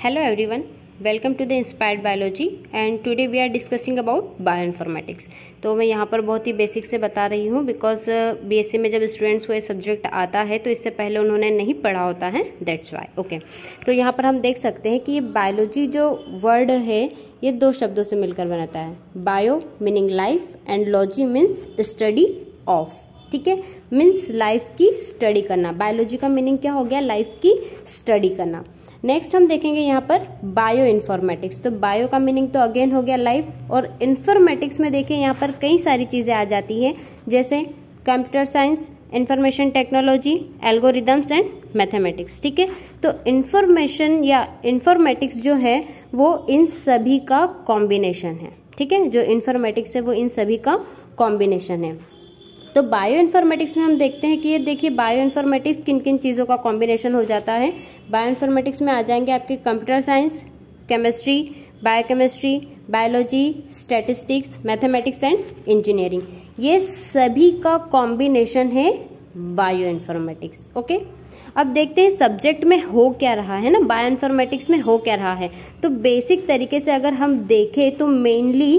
Hello everyone, welcome to the Inspired Biology and today we are discussing about Bioinformatics। तो मैं यहाँ पर बहुत ही बेसिक से बता रही हूँ बिकॉज बीएससी में जब स्टूडेंट्स को ये सब्जेक्ट आता है तो इससे पहले उन्होंने नहीं पढ़ा होता है, दैट्स वाई। ओके, तो यहाँ पर हम देख सकते हैं कि ये बायोलॉजी जो वर्ड है ये दो शब्दों से मिलकर बनता है। Bio meaning life and logy means study of, ठीक है, मीन्स लाइफ की स्टडी करना। बायोलॉजी का मीनिंग क्या हो गया? लाइफ की स्टडी करना। नेक्स्ट हम देखेंगे यहाँ पर बायो इन्फॉर्मेटिक्स। तो बायो का मीनिंग तो अगेन हो गया लाइफ, और इन्फॉर्मेटिक्स में देखें यहाँ पर कई सारी चीज़ें आ जाती हैं जैसे computer science, information technology, algorithms and mathematics, ठीक है। तो इंफॉर्मेशन या इंफॉर्मेटिक्स जो है वो इन सभी का कॉम्बिनेशन है, ठीक है। जो इंफॉर्मेटिक्स है वो इन सभी का कॉम्बिनेशन है। तो बायो इन्फॉर्मेटिक्स में हम देखते हैं कि ये देखिए बायो इन्फॉर्मेटिक्स किन किन चीज़ों का कॉम्बिनेशन हो जाता है। बायो इन्फॉर्मेटिक्स में आ जाएंगे आपके computer science, chemistry, biochemistry, biology, statistics, mathematics and engineering. ये सभी का कॉम्बिनेशन है बायो इन्फॉर्मेटिक्स। ओके, अब देखते हैं सब्जेक्ट में हो क्या रहा है ना, बायो इन्फॉर्मेटिक्स में हो क्या रहा है। तो बेसिक तरीके से अगर हम देखें तो मेनली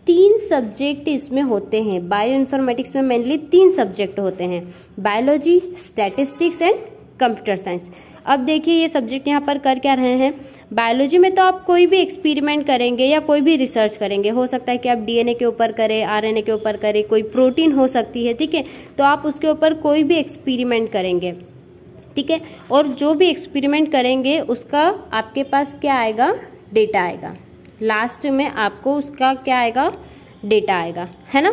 3 सब्जेक्ट इसमें होते हैं। बायो इन्फॉर्मेटिक्स में मेनली 3 सब्जेक्ट होते हैं, biology, statistics and computer science. अब देखिए ये सब्जेक्ट यहाँ पर कर क्या रहे हैं। बायोलॉजी में तो आप कोई भी एक्सपेरिमेंट करेंगे या कोई भी रिसर्च करेंगे, हो सकता है कि आप डीएनए के ऊपर करें, आरएनए के ऊपर करें, कोई प्रोटीन हो सकती है, ठीक है। तो आप उसके ऊपर कोई भी एक्सपेरिमेंट करेंगे, ठीक है, और जो भी एक्सपेरिमेंट करेंगे उसका आपके पास क्या आएगा? डेटा आएगा। लास्ट में आपको उसका क्या आएगा? डेटा आएगा, है ना।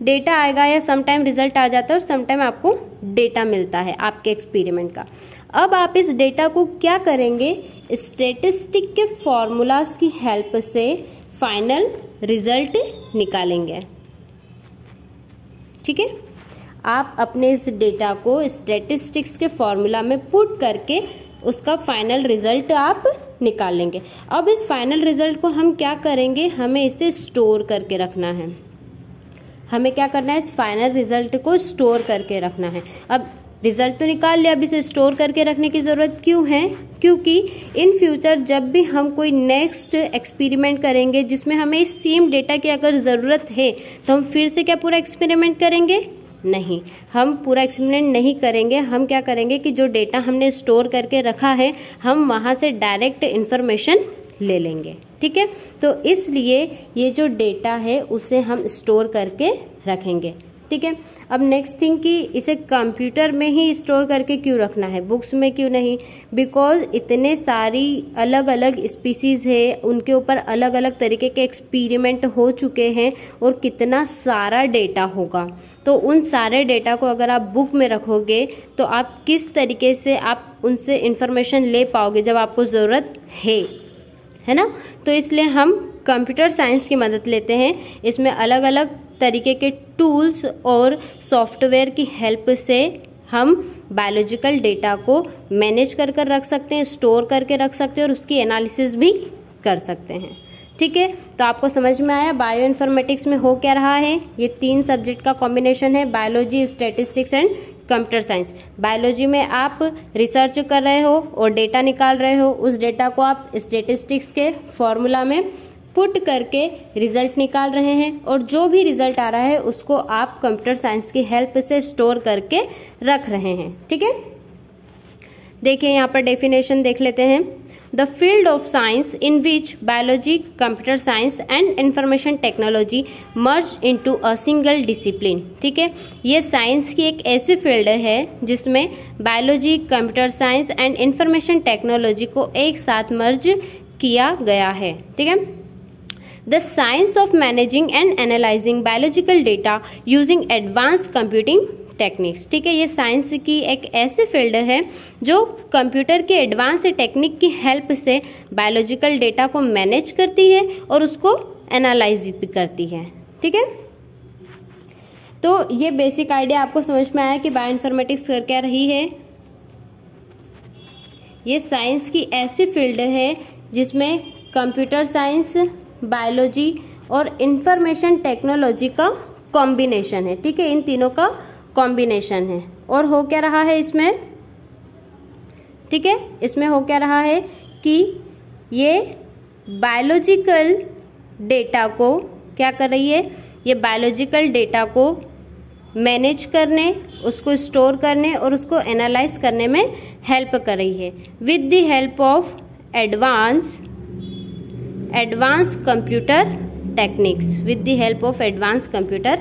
डेटा आएगा या समटाइम रिजल्ट आ जाता है और समटाइम आपको डेटा मिलता है आपके एक्सपेरिमेंट का। अब आप इस डेटा को क्या करेंगे? स्टैटिस्टिक के फॉर्मूलाज की हेल्प से फाइनल रिजल्ट निकालेंगे, ठीक है। आप अपने इस डेटा को स्टैटिस्टिक्स के फॉर्मूला में पुट करके उसका फाइनल रिजल्ट आप निकाल लेंगे। अब इस फाइनल रिजल्ट को हम क्या करेंगे? हमें इसे स्टोर करके रखना है। हमें क्या करना है? इस फाइनल रिजल्ट को स्टोर करके रखना है। अब रिजल्ट तो निकाल लिया, अब इसे स्टोर करके रखने की ज़रूरत क्यों है? क्योंकि इन फ्यूचर जब भी हम कोई नेक्स्ट एक्सपेरिमेंट करेंगे जिसमें हमें इस सेम डेटा की अगर ज़रूरत है तो हम फिर से क्या पूरा एक्सपेरिमेंट करेंगे? नहीं, हम पूरा एक्सपेरिमेंट नहीं करेंगे। हम क्या करेंगे कि जो डेटा हमने स्टोर करके रखा है हम वहाँ से डायरेक्ट इन्फॉर्मेशन ले लेंगे, ठीक है। तो इसलिए ये जो डेटा है उसे हम स्टोर करके रखेंगे, ठीक है। अब नेक्स्ट थिंग कि इसे कंप्यूटर में ही स्टोर करके क्यों रखना है, बुक्स में क्यों नहीं? बिकॉज इतने सारी अलग अलग स्पीसीज है, उनके ऊपर अलग अलग तरीके के एक्सपेरिमेंट हो चुके हैं और कितना सारा डेटा होगा। तो उन सारे डेटा को अगर आप बुक में रखोगे तो आप किस तरीके से आप उनसे इंफॉर्मेशन ले पाओगे जब आपको ज़रूरत है ना। तो इसलिए हम कंप्यूटर साइंस की मदद लेते हैं। इसमें अलग अलग तरीके के टूल्स और सॉफ्टवेयर की हेल्प से हम बायोलॉजिकल डेटा को मैनेज कर रख सकते हैं, स्टोर करके रख सकते हैं और उसकी एनालिसिस भी कर सकते हैं, ठीक है। तो आपको समझ में आया बायो इन्फॉर्मेटिक्स में हो क्या रहा है। ये 3 सब्जेक्ट का कॉम्बिनेशन है, biology, statistics and computer science. Biology में आप रिसर्च कर रहे हो और डेटा निकाल रहे हो, उस डेटा को आप स्टैटिस्टिक्स के फॉर्मूला में पुट करके रिजल्ट निकाल रहे हैं और जो भी रिजल्ट आ रहा है उसको आप कंप्यूटर साइंस की हेल्प से स्टोर करके रख रहे हैं, ठीक है। देखिए यहाँ पर डेफिनेशन देख लेते हैं। The field of science in which biology, computer science and information technology merge into a single discipline, ठीक है। ये साइंस की एक ऐसी फील्ड है जिसमें biology, computer science and information technology को एक साथ मर्ज किया गया है, ठीक है। The science of managing and analyzing biological data using advanced computing techniques, ठीक है। ये साइंस की एक ऐसी फील्ड है जो कंप्यूटर के एडवांस टेक्निक की हेल्प से बायोलॉजिकल डेटा को मैनेज करती है और उसको एनालाइज भी करती है, ठीक है। तो ये बेसिक आइडिया आपको समझ में आया कि बायो इन्फॉर्मेटिक्स कर क्या रही है। ये साइंस की ऐसी फील्ड है जिसमें कंप्यूटर साइंस, बायोलॉजी और इंफॉर्मेशन टेक्नोलॉजी का कॉम्बिनेशन है, ठीक है। इन तीनों का कॉम्बिनेशन है और हो क्या रहा है इसमें, ठीक है। इसमें हो क्या रहा है कि ये बायोलॉजिकल डेटा को क्या कर रही है, ये बायोलॉजिकल डेटा को मैनेज करने, उसको स्टोर करने और उसको एनालाइज करने में हेल्प कर रही है with the help of advance computer techniques, with the help of advance computer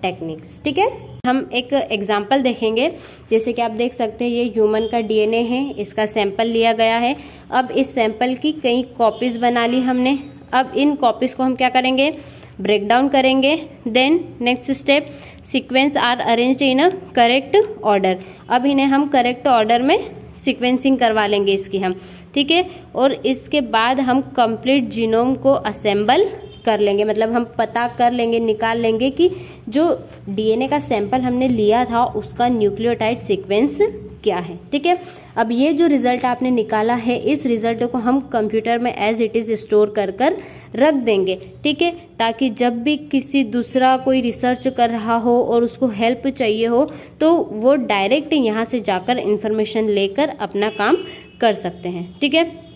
techniques. ठीक है, हम एक एग्जाम्पल देखेंगे। जैसे कि आप देख सकते हैं ये ह्यूमन का डीएनए है, इसका सैंपल लिया गया है। अब इस सैंपल की कई कॉपीज बना ली हमने। अब इन कॉपीज को हम क्या करेंगे, ब्रेक डाउन करेंगे। Then next step, sequence are arranged in a correct order. अब इन्हें हम करेक्ट ऑर्डर में सीक्वेंसिंग करवा लेंगे इसकी हम, ठीक है। और इसके बाद हम कंप्लीट जीनोम को असेंबल कर लेंगे, मतलब हम पता कर लेंगे, निकाल लेंगे कि जो डीएनए का सैंपल हमने लिया था उसका न्यूक्लियोटाइड सीक्वेंस क्या है। ठीक है, अब ये जो रिजल्ट आपने निकाला है, इस रिजल्ट को हम कंप्यूटर में एज इट इज स्टोर कर रख देंगे। ठीक है, ताकि जब भी किसी दूसरा कोई रिसर्च कर रहा हो और उसको हेल्प चाहिए हो तो वो डायरेक्ट यहाँ से जाकर इंफॉर्मेशन लेकर अपना काम कर सकते हैं। ठीक है,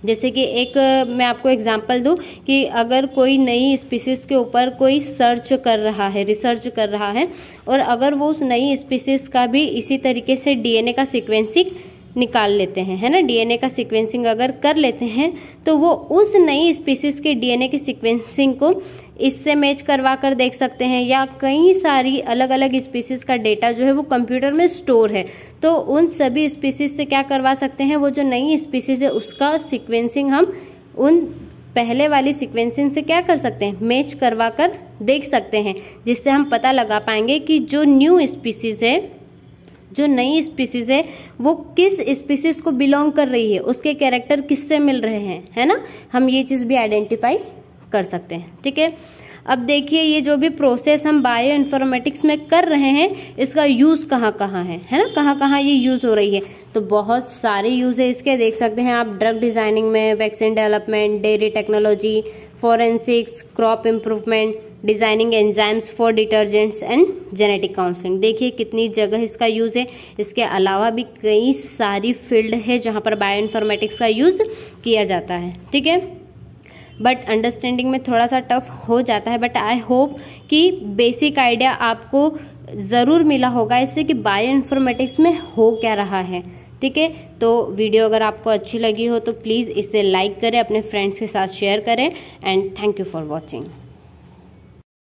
जैसे कि एक मैं आपको एग्जांपल दूं कि अगर कोई नई स्पीसीज के ऊपर कोई सर्च कर रहा है, रिसर्च कर रहा है, और अगर वो उस नई स्पीसीज का भी इसी तरीके से डीएनए का सीक्वेंसिंग निकाल लेते हैं, है ना, डीएनए का सीक्वेंसिंग अगर कर लेते हैं तो वो उस नई स्पीसीज के डीएनए की सीक्वेंसिंग को इससे मैच करवा कर देख सकते हैं। या कई सारी अलग अलग स्पीसीज का डेटा जो है वो कंप्यूटर में स्टोर है, तो उन सभी स्पीसीज से क्या करवा सकते हैं, वो जो नई स्पीसीज है उसका सीक्वेंसिंग हम उन पहले वाली सीक्वेंसिंग से क्या कर सकते हैं, मैच करवा कर देख सकते हैं, जिससे हम पता लगा पाएंगे कि जो न्यू स्पीसीज है, जो नई स्पीसीज है, वो किस स्पीसीज को बिलोंग कर रही है, उसके कैरेक्टर किससे मिल रहे हैं, है ना, हम ये चीज़ भी आइडेंटिफाई कर सकते हैं। ठीक है, अब देखिए ये जो भी प्रोसेस हम बायो इन्फॉर्मेटिक्स में कर रहे हैं, इसका यूज़ कहाँ कहाँ है ना, कहाँ कहाँ ये यूज़ हो रही है, तो बहुत सारे यूज़ है इसके। देख सकते हैं आप ड्रग डिज़ाइनिंग में, vaccine development, dairy technology, forensics, crop improvement, designing enzymes for detergents and genetic counselling. देखिए कितनी जगह इसका यूज़ है। इसके अलावा भी कई सारी फील्ड है जहाँ पर बायो इन्फॉर्मेटिक्स का यूज़ किया जाता है। ठीक है, बट अंडरस्टैंडिंग में थोड़ा सा टफ हो जाता है, बट आई होप कि बेसिक आइडिया आपको ज़रूर मिला होगा इससे कि बायो इन्फॉर्मेटिक्स में हो क्या रहा है। ठीक है, तो वीडियो अगर आपको अच्छी लगी हो तो प्लीज़ इसे लाइक करें, अपने फ्रेंड्स के साथ शेयर करें, and thank you for watching.